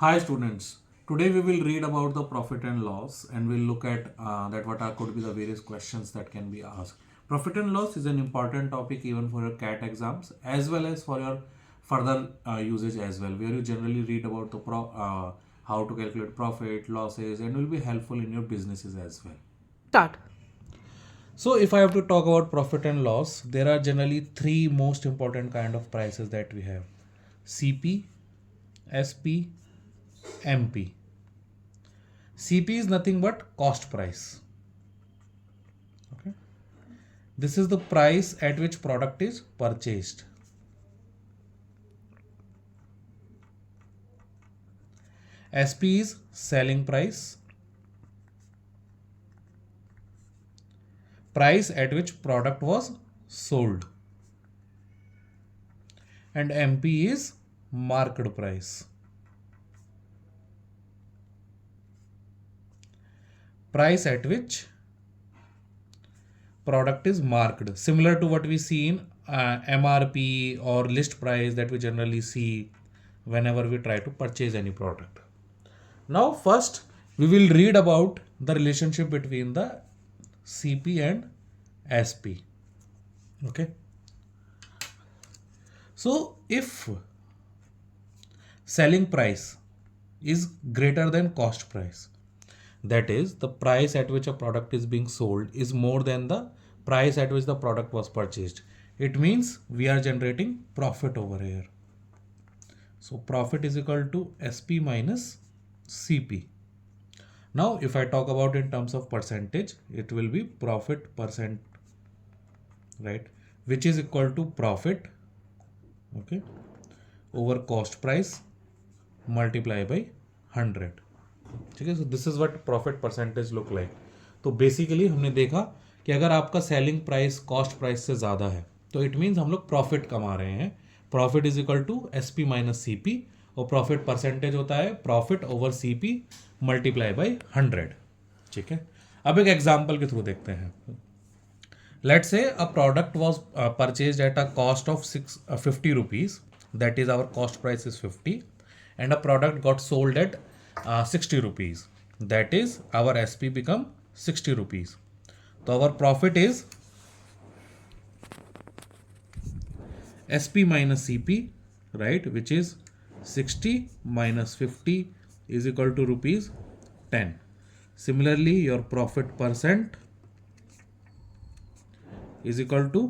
Hi students, today we will read about the profit and loss and we'll look at that what are could be the various questions that can be asked. Profit and loss is an important topic even for your CAT exams as well as for your further usage as well, where you generally read about the how to calculate profit, losses, and will be helpful in your businesses as well. Start. So if I have to talk about profit and loss, there are generally three most important kind of prices that we have: CP, SP, MP. CP is nothing but cost price. Okay. This is the price at which product is purchased. SP is selling price. Price at which product was sold. And MP is marked price. Price at which product is marked, similar to what we see in MRP or list price that we generally see whenever we try to purchase any product. Now first we will read about the relationship between the CP and SP. Okay, so if selling price is greater than cost price, that is the price at which a product is being sold is more than the price at which the product was purchased, it means we are generating profit over here. So profit is equal to SP minus CP. Now if I talk about in terms of percentage, it will be profit percent, right, which is equal to profit, okay, over cost price multiply by 100. ठीक है, सो this is what profit percentage look like. तो basically हमने देखा कि अगर आपका selling price cost price से ज़्यादा है तो इट मीन्स हम लोग प्रॉफिट कमा रहे हैं. Profit is equal to S P minus C P और प्रॉफिट परसेंटेज होता है profit over C P multiply by 100. ठीक है, अब एक एग्जाम्पल के थ्रू देखते हैं. Let's say a product was purchased at a cost of 50 rupees, that is our cost price is 50, and a product got sold at 60 rupees, that is our SP become 60 rupees. So our profit is SP minus CP, right, which is 60 minus 50 is equal to rupees 10. Similarly, your profit percent is equal to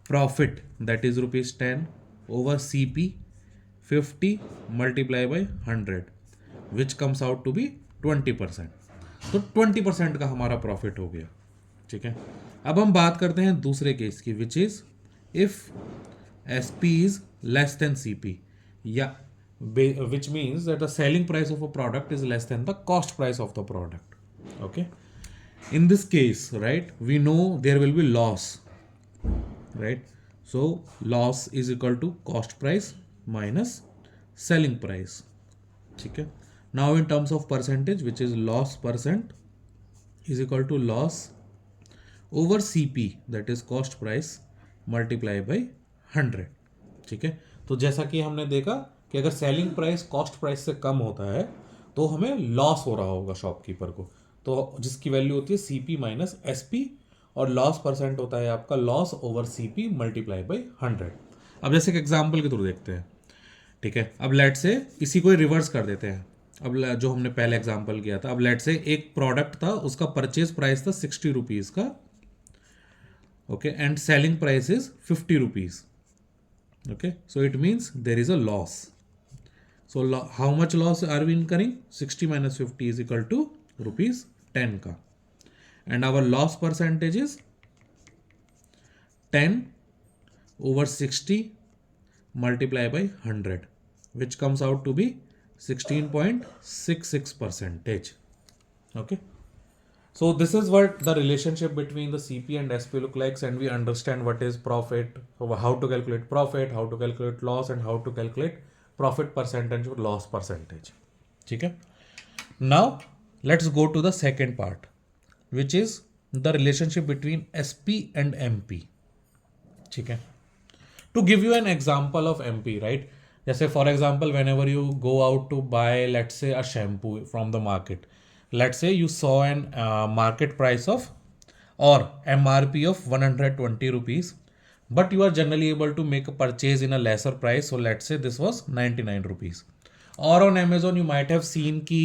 profit, that is rupees 10 over CP 50 multiply by 100, which comes out to be 20%. तो 20% का हमारा profit हो गया. ठीक है, अब हम बात करते हैं दूसरे केस की, which is if S P is less than C P, या which means that the selling price of a product is less than the cost price of the product. Okay, in this case, right, we know there will be loss, right? So loss is equal to cost price minus selling price. Okay, now in terms of percentage, which is loss percent is equal to loss over CP, that is cost price multiply by 100. ठीक है, तो जैसा कि हमने देखा कि अगर selling price cost price से कम होता है तो हमें लॉस हो रहा होगा शॉपकीपर को, तो जिसकी वैल्यू होती है CP माइनस SP, और लॉस परसेंट होता है आपका loss over CP multiply by 100. अब जैसे एक एग्जाम्पल के थ्रू देखते हैं. ठीक है, अब लेट से इसी को रिवर्स कर देते हैं. अब जो हमने पहले एग्जाम्पल किया था, अब लेट से एक प्रोडक्ट था, उसका परचेज प्राइस था 60 रुपीज़ का, okay, and selling price is 50 rupees. Okay, so it means there is a loss. So how much loss are we incurring? 60 minus 50 is equal to rupees 10 का, and our loss percentage is 10 over 60 multiplied by 100, which comes out to be 16.66 percentage. Okay, so this is what the relationship between the CP and SP look like, and we understand what is profit, how to calculate profit, how to calculate loss, and how to calculate profit percentage or loss percentage. Okay, now let's go to the second part, which is the relationship between SP and MP. ठीक है, to give you an example of MP, right, जैसे for example whenever you go out to buy let's say a shampoo from the market, let's say you saw an market price of or MRP of 120 rupees, but you are generally able to make a purchase in a lesser price. So let's say this was 99 rupees. Or on Amazon, you might have seen ki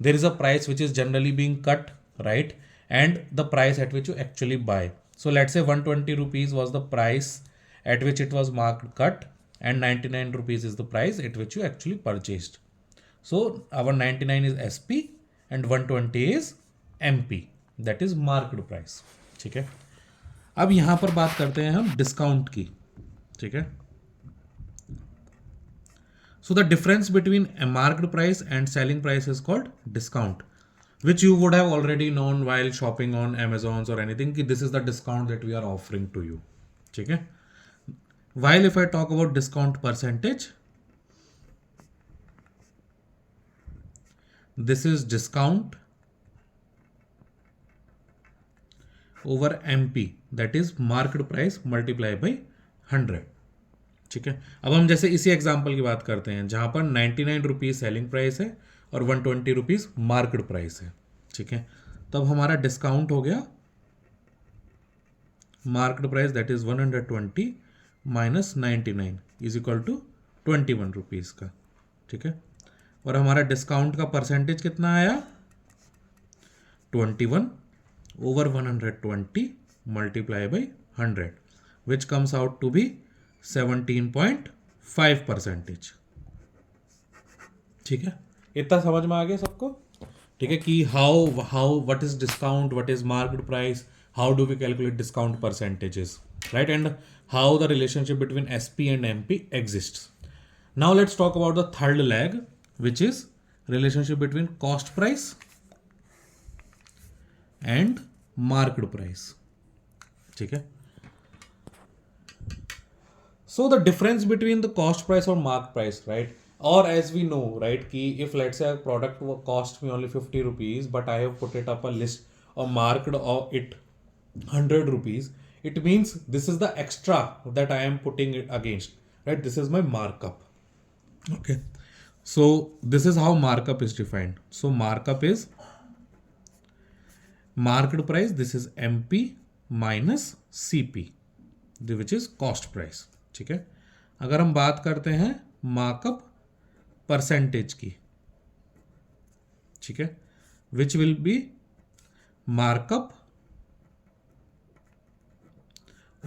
there is a price which is generally being cut, right? And the price at which you actually buy. So let's say 120 rupees was the price at which it was marked cut, and 99 rupees is the price at which you actually purchased. So our 99 is SP and 120 is MP, that is marked price. ठीक है, अब यहां पर बात करते हैं हम discount की. ठीक है, so the difference between A marked price and selling price is called discount, which you would have already known while shopping on Amazon or anything कि this is the discount that we are offering to you. ठीक है, while if I talk about discount percentage, this is discount over MP, that is marked price multiply by 100. ठीक है, अब हम जैसे इसी example की बात करते हैं जहां पर 99 रुपीज सेलिंग प्राइस है और 120 रुपीज मार्केट प्राइस है. ठीक है, तब हमारा डिस्काउंट हो गया market price that is 120 minus 99 is equal to 21 rupees का. ठीक है, और हमारा डिस्काउंट का परसेंटेज कितना आया 21 over 120 multiply by 100, which comes out to be 17.5%. ठीक है, इतना समझ में आ गया सबको. ठीक है, कि how what is discount, what is market price, how do we calculate discount percentages, right, and how the relationship between SP and MP exists. Now let's talk about the third leg, which is relationship between cost price and marked price. ठीक है, so the difference between the cost price or marked price, right, or as we know, right, कि if let's say a product will cost me only 50 rupees but I have put it up a list or marked it 100 rupees, it means this is the extra that I am putting it against, right, this is my markup. Okay, so this is how markup is defined. So markup is marked price, this is MP minus CP, which is cost price. ठीक है, अगर हम बात करते हैं markup percentage की, ठीक है, which will be markup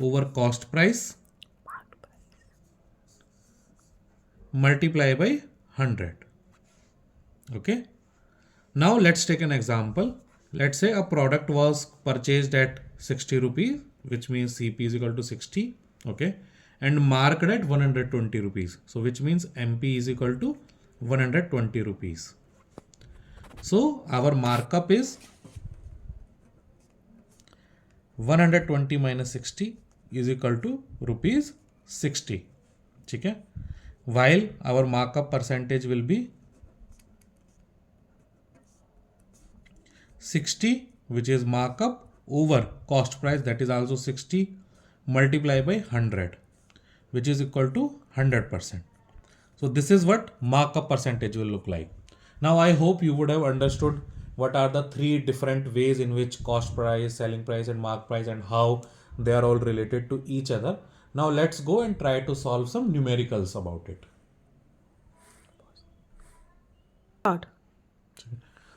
over cost price multiply by 100. Okay, now let's take an example. Let's say a product was purchased at 60 rupees, which means CP is equal to 60, okay, and marked at 120 rupees. So which means MP is equal to 120 rupees. So our markup is 120 minus 60 is equal to rupees 60. ठीक है, while our markup percentage will be 60, which is markup over cost price, that is also 60 multiplied by 100, which is equal to 100%. So this is what markup percentage will look like. Now I hope you would have understood what are the three different ways in which cost price, selling price and mark price, and how they are all related to each other. Now let's go and try to solve some numericals about it. Start.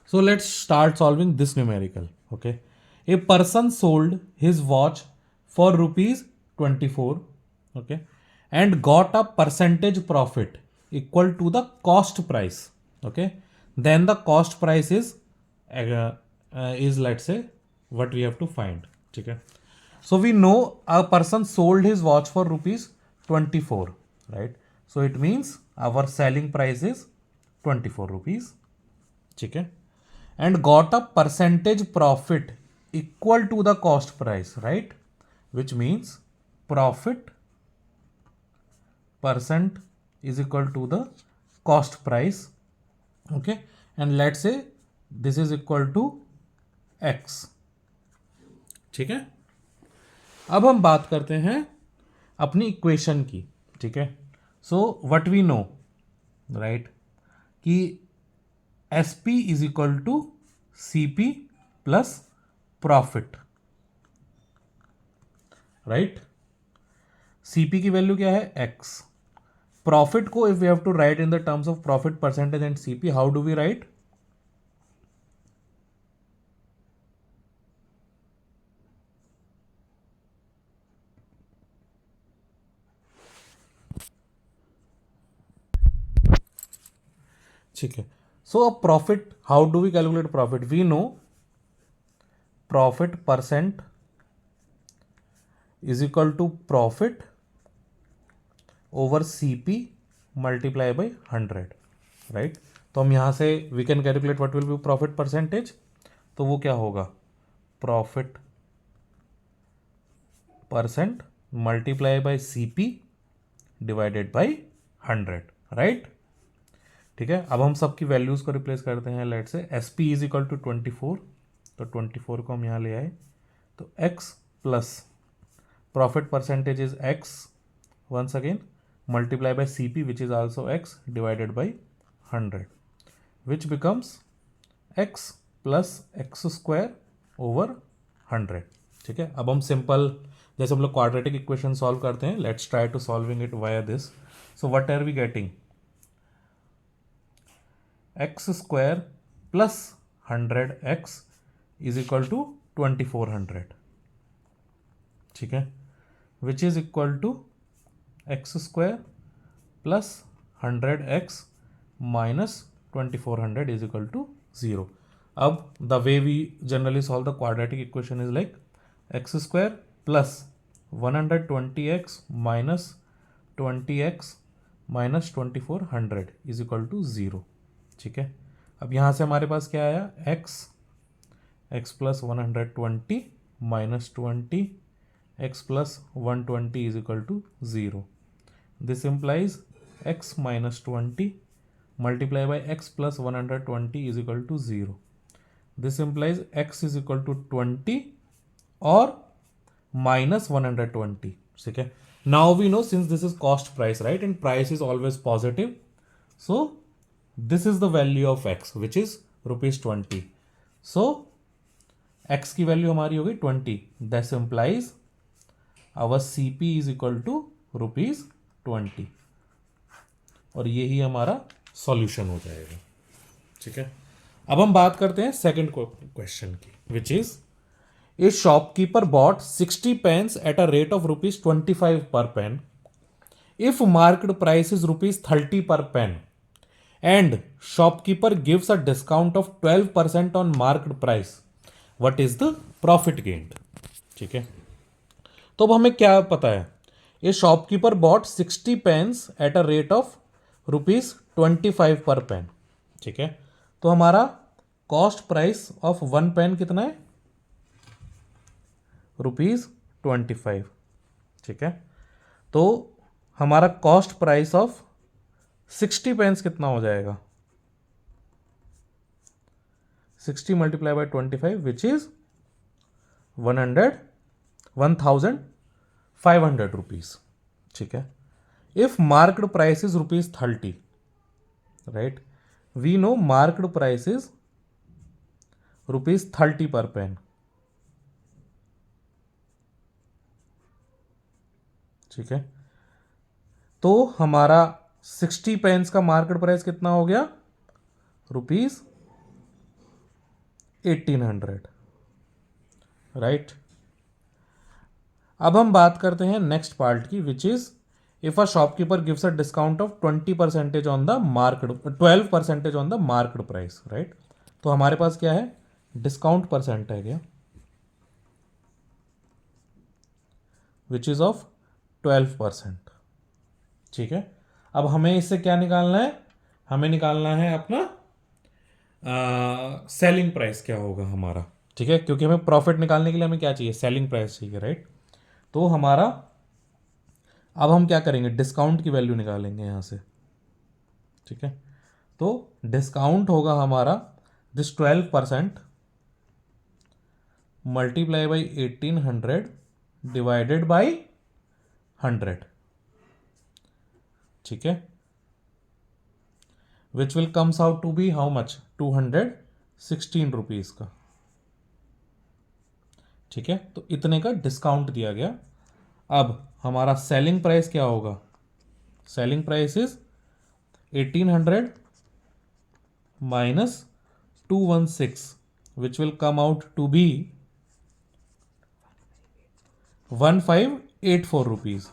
So let's start solving this numerical. Okay, a person sold his watch for rupees 24, okay, and got a percentage profit equal to the cost price. Okay, then the cost price is let's say what we have to find. Okay, so we know a person sold his watch for rupees 24, right? So it means our selling price is 24 rupees. Okay, and got a percentage profit equal to the cost price, right? Which means profit percent is equal to the cost price. Okay, and let's say this is equal to x. ठीक है, अब हम बात करते हैं अपनी equation की. ठीक है, so what we know right, कि S P is equal to C P plus profit, right. CP की वैल्यू क्या है, एक्स। प्रॉफिट को if we have to write in the terms of profit percentage and CP, how do we write? ठीक है, so अब profit, how do we calculate profit? We know profit percent is equal to profit over CP multiply by 100, right. तो हम यहां से we can calculate what will be profit percentage, तो वो क्या होगा, profit percent multiply by CP divided by 100, right. ठीक है, अब हम सबकी वैल्यूज को रिप्लेस करते हैं। Let say S P is equal to 24, तो 24 को हम यहाँ ले आए, तो x plus profit percentage is x once again multiply by CP which is also x divided by 100 which becomes x plus x square over 100। ठीक है, अब हम सिंपल जैसे हम लोग क्वाड्रेटिक इक्वेशन सॉल्व करते हैं, let's try to solving it via this. So what are we getting, x square plus 100x is equal to 2400, ठीक है, which is equal to x square plus 100x minus 2400 is equal to 0। अब the way we generally solve the quadratic equation is like x square plus 120x minus 20x minus 2400 is equal to 0। ठीक है, अब यहाँ से हमारे पास क्या आया, x plus 120 minus 20 x plus 120 is equal to 0। This implies x minus 20 multiply by x plus 120 is equal to 0। This implies x is equal to 20 और minus 120। ठीक है, now we know since this is cost price, right, and price is always positive, so this is the value of x which is ₹20। सो x की value हमारी होगी 20, that implies our CP is equal to ₹20, और यही हमारा solution हो जाएगा। ठीक है, अब हम बात करते हैं सेकंड क्वेश्चन की, which is a shopkeeper bought 60 pens at a rate of ₹25 per pen if market price is ₹30 per pen and shopkeeper gives a discount of 12% on market price, what is the profit gained. ठीक है, तो अब हमें क्या पता है, ये shopkeeper bought 60 pens at a rate of ₹25 per pen. ठीक है, तो हमारा कॉस्ट प्राइस ऑफ 1 पेन कितना है, ₹25। ठीक है, तो हमारा कॉस्ट प्राइस ऑफ 60 पेन्स कितना हो जाएगा, 60 multiply by 25 which is 1500 rupees. ठीक है, if market price is ₹30, right, we know market price is ₹30 per pen. ठीक है, तो हमारा 60 पेन्स का मार्केट प्राइस कितना हो गया, ₹1800, राइट। अब हम बात करते हैं नेक्स्ट पार्ट की, which is if a shopkeeper gives a discount of 20% on the market, 12% on the market price, right. तो हमारे पास क्या है, डिस्काउंट परसेंट है क्या, विच इज ऑफ 12%। ठीक है, अब हमें इससे क्या निकालना है, हमें निकालना है अपना सेलिंग प्राइस क्या होगा हमारा। ठीक है, क्योंकि हमें प्रॉफिट निकालने के लिए हमें क्या चाहिए, सेलिंग प्राइस चाहिए, राइट। तो हमारा अब हम क्या करेंगे, डिस्काउंट की वैल्यू निकालेंगे यहां से। ठीक है, तो डिस्काउंट होगा हमारा this 12% multiply by 1800 divided by 100। ठीक है, which will comes out to be how much 216 rupees का. ठीक है, तो इतने का डिस्काउंट दिया गया. अब हमारा सेलिंग प्राइस क्या होगा? Selling price is 1800 minus 216 which will come out to be 1584 rupees.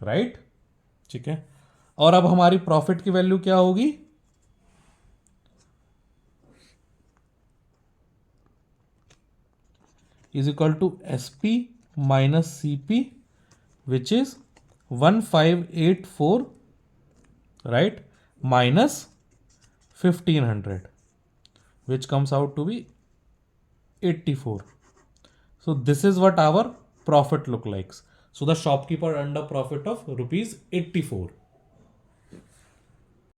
Right, ठीक है. और अब हमारी प्रॉफिट की वैल्यू क्या होगी? Is equal to SP minus CP which is 1584, right, minus 1500 which comes out to be 84. So this is what our profit look likes. So the shopkeeper earned a profit of rupees 84.